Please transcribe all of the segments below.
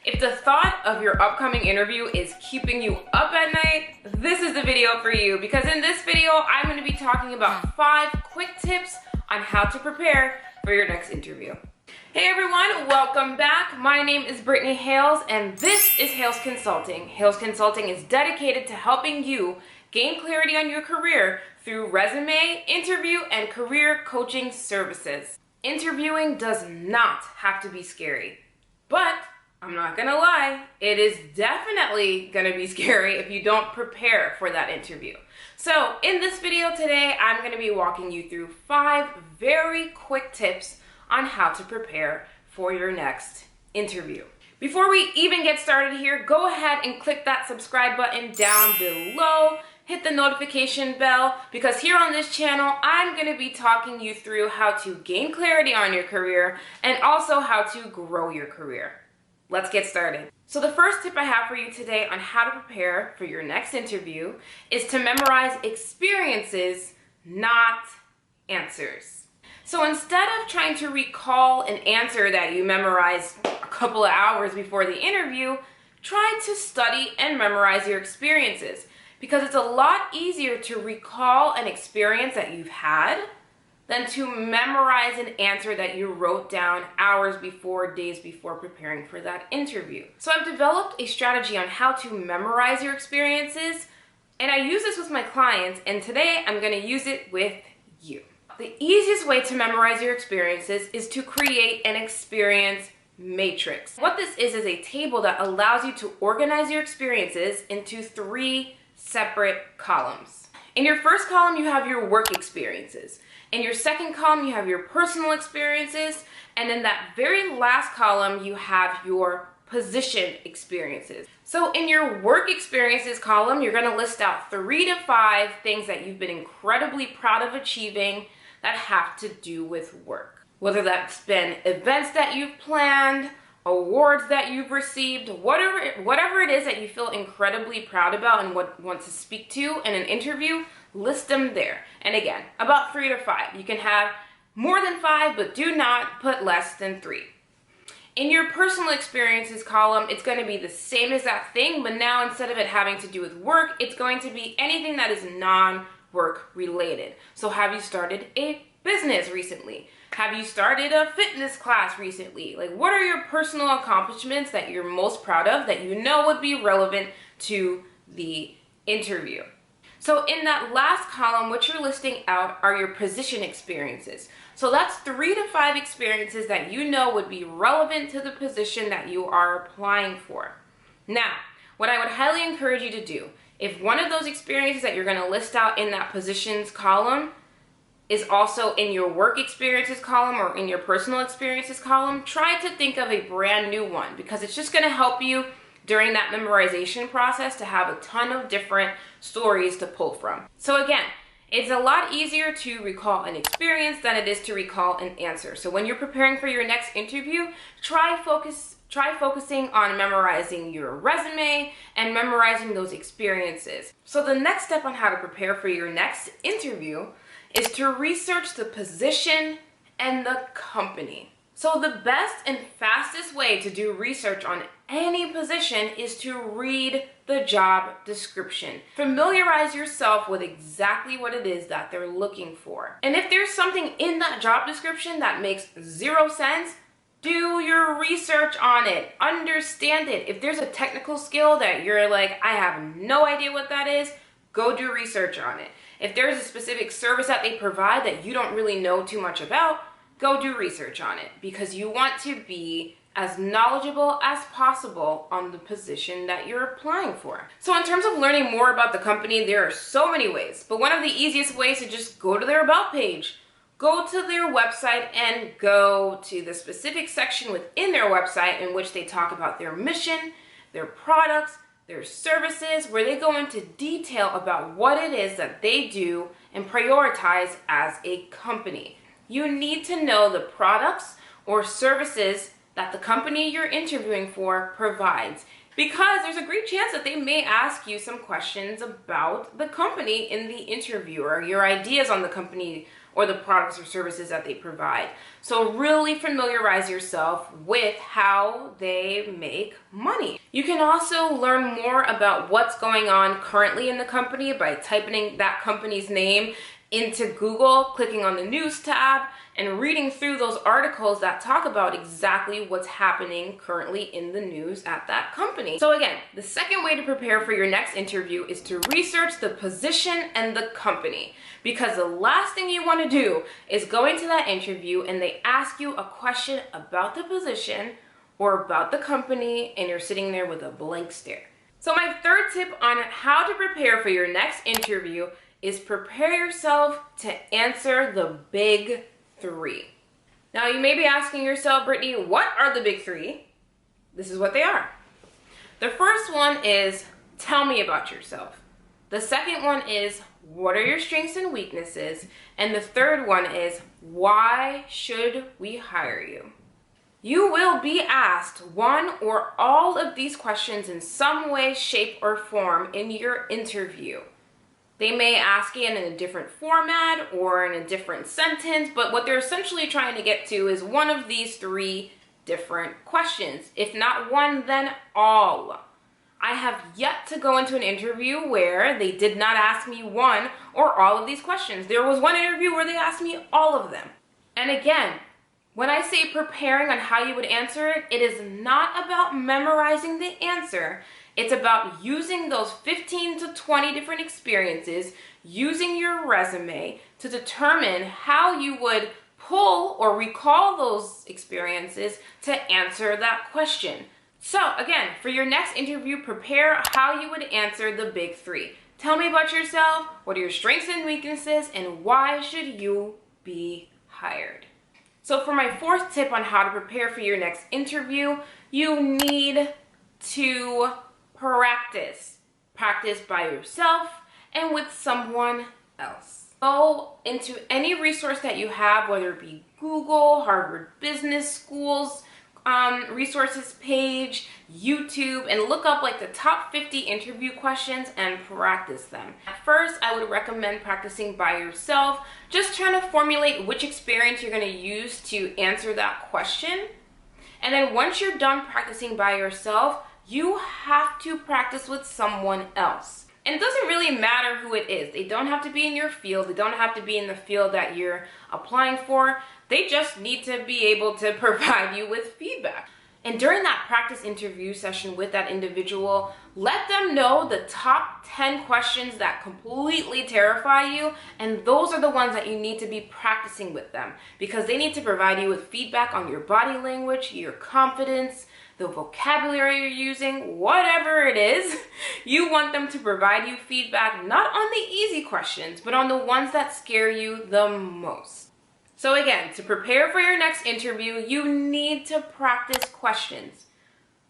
If the thought of your upcoming interview is keeping you up at night, this is the video for you, because in this video, I'm going to be talking about 5 quick tips on how to prepare for your next interview. Hey everyone, welcome back. My name is Brittany Hayles, and this is Hayles Consulting. Hayles Consulting is dedicated to helping you gain clarity on your career through resume, interview, and career coaching services. Interviewing does not have to be scary, but I'm not gonna lie, it is definitely gonna be scary if you don't prepare for that interview. So in this video today, I'm gonna be walking you through 5 very quick tips on how to prepare for your next interview. Before we even get started here, go ahead and click that subscribe button down below. Hit the notification bell, because here on this channel, I'm going to be talking you through how to gain clarity on your career and also how to grow your career. Let's get started. So the first tip I have for you today on how to prepare for your next interview is to memorize experiences, not answers. So instead of trying to recall an answer that you memorized a couple of hours before the interview, try to study and memorize your experiences, because it's a lot easier to recall an experience that you've had than to memorize an answer that you wrote down hours before, days before preparing for that interview. So I've developed a strategy on how to memorize your experiences, and I use this with my clients, and today I'm going to use it with you. The easiest way to memorize your experiences is to create an experience matrix. What this is a table that allows you to organize your experiences into 3 separate columns. In your first column, you have your work experiences. In your second column, you have your personal experiences. And in that very last column, you have your position experiences. So in your work experiences column, you're going to list out 3 to 5 things that you've been incredibly proud of achieving that have to do with work. Whether that's been events that you've planned, awards that you've received, whatever it is that you feel incredibly proud about and want to speak to in an interview, list them there. And again, about 3 to 5. You can have more than 5, but do not put less than 3. In your personal experiences column, it's going to be the same exact thing, but now instead of it having to do with work, it's going to be anything that is non-work related. So have you started a business recently? Have you started a fitness class recently? Like, what are your personal accomplishments that you're most proud of that you know would be relevant to the interview? So in that last column, what you're listing out are your position experiences. So that's 3 to 5 experiences that you know would be relevant to the position that you are applying for. Now, what I would highly encourage you to do, if one of those experiences that you're going to list out in that positions column is also in your work experiences column or in your personal experiences column, try to think of a brand new one, because it's just going to help you during that memorization process to have a ton of different stories to pull from. So again, it's a lot easier to recall an experience than it is to recall an answer. So when you're preparing for your next interview, try focusing on memorizing your resume and memorizing those experiences. So the next step on how to prepare for your next interview is to research the position and the company. So the best and fastest way to do research on any position is to read the job description. Familiarize yourself with exactly what it is that they're looking for. And if there's something in that job description that makes 0 sense, do your research on it. Understand it. If there's a technical skill that you're like, I have no idea what that is, go do research on it. If there's a specific service that they provide that you don't really know too much about, go do research on it, because you want to be as knowledgeable as possible on the position that you're applying for. So in terms of learning more about the company, there are so many ways, but one of the easiest ways is just go to their about page. Go to their website and go to the specific section within their website in which they talk about their mission, their products, their services, where they go into detail about what it is that they do and prioritize as a company. You need to know the products or services that the company you're interviewing for provides, because there's a great chance that they may ask you some questions about the company in the interview, or your ideas on the company or the products or services that they provide. So really familiarize yourself with how they make money. You can also learn more about what's going on currently in the company by typing that company's name into Google, clicking on the news tab, and reading through those articles that talk about exactly what's happening currently in the news at that company. So again, the second way to prepare for your next interview is to research the position and the company, because the last thing you want to do is go into that interview and they ask you a question about the position or about the company and you're sitting there with a blank stare. So my third tip on how to prepare for your next interview is prepare yourself to answer the big three. Now you may be asking yourself, Brittany, what are the big three? This is what they are. The first one is, tell me about yourself. The second one is, what are your strengths and weaknesses? And the third one is, why should we hire you? You will be asked one or all of these questions in some way, shape, or form in your interview. They may ask it in a different format or in a different sentence, but what they're essentially trying to get to is one of these three different questions. If not one, then all. I have yet to go into an interview where they did not ask me one or all of these questions. There was one interview where they asked me all of them. And again, when I say preparing on how you would answer it, it is not about memorizing the answer. It's about using those 15 to 20 different experiences, using your resume to determine how you would pull or recall those experiences to answer that question. So again, for your next interview, prepare how you would answer the big three. Tell me about yourself, what are your strengths and weaknesses, and why should you be hired? So for my fourth tip on how to prepare for your next interview, you need to practice. Practice by yourself and with someone else. Go into any resource that you have, whether it be Google, Harvard Business School's resources page, YouTube, and look up like the top 50 interview questions and practice them. At first, I would recommend practicing by yourself, just trying to formulate which experience you're going to use to answer that question. And then once you're done practicing by yourself, you have to practice with someone else. And it doesn't really matter who it is. They don't have to be in your field. They don't have to be in the field that you're applying for. They just need to be able to provide you with feedback. And during that practice interview session with that individual, let them know the top 10 questions that completely terrify you, and those are the ones that you need to be practicing with them, because they need to provide you with feedback on your body language, your confidence, the vocabulary you're using, whatever it is. You want them to provide you feedback not on the easy questions, but on the ones that scare you the most. So again, to prepare for your next interview, you need to practice questions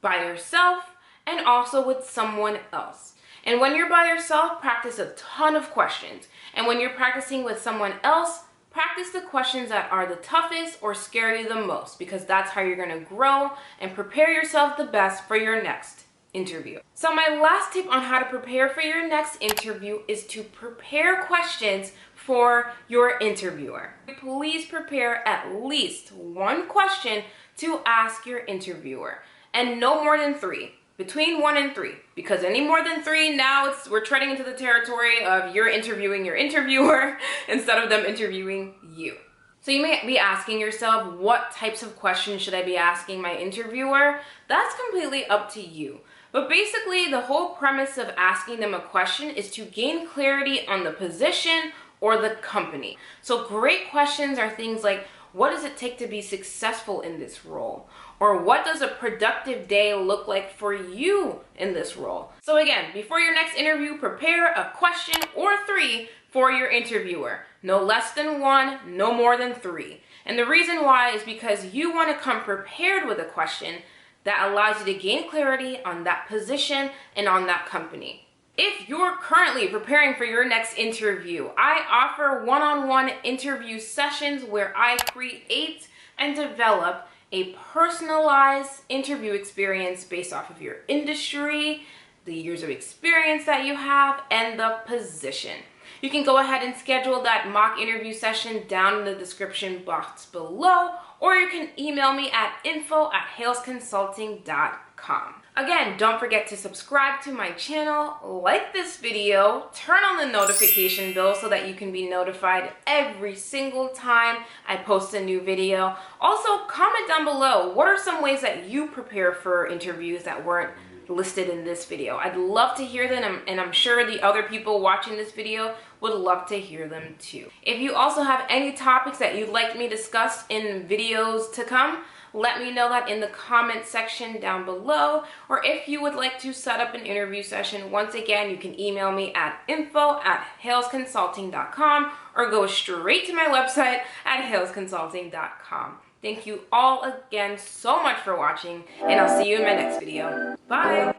by yourself and also with someone else. And when you're by yourself, practice a ton of questions. And when you're practicing with someone else, practice the questions that are the toughest or scare you the most, because that's how you're going to grow and prepare yourself the best for your next interview. So my last tip on how to prepare for your next interview is to prepare questions for your interviewer. Please prepare at least one question to ask your interviewer, and no more than 3. Between 1 and 3, because any more than 3, now we're treading into the territory of you're interviewing your interviewer instead of them interviewing you. So you may be asking yourself, what types of questions should I be asking my interviewer? That's completely up to you. But basically, the whole premise of asking them a question is to gain clarity on the position or the company. So great questions are things like, what does it take to be successful in this role? Or what does a productive day look like for you in this role? So again, before your next interview, prepare a question or 3 for your interviewer. No less than 1, no more than 3. And the reason why is because you want to come prepared with a question that allows you to gain clarity on that position and on that company. If you're currently preparing for your next interview, I offer one-on-one interview sessions where I create and develop a personalized interview experience based off of your industry, the years of experience that you have, and the position. You can go ahead and schedule that mock interview session down in the description box below, or you can email me at info@haylesconsulting.com. Again, don't forget to subscribe to my channel, like this video, turn on the notification bell so that you can be notified every single time I post a new video. Also, comment down below, what are some ways that you prepare for interviews that weren't listed in this video? I'd love to hear them, and I'm sure the other people watching this video would love to hear them too. If you also have any topics that you'd like me to discuss in videos to come, let me know that in the comment section down below, or if you would like to set up an interview session, once again, you can email me at info@haylesconsulting.com or go straight to my website at haylesconsulting.com. Thank you all again so much for watching, and I'll see you in my next video. Bye!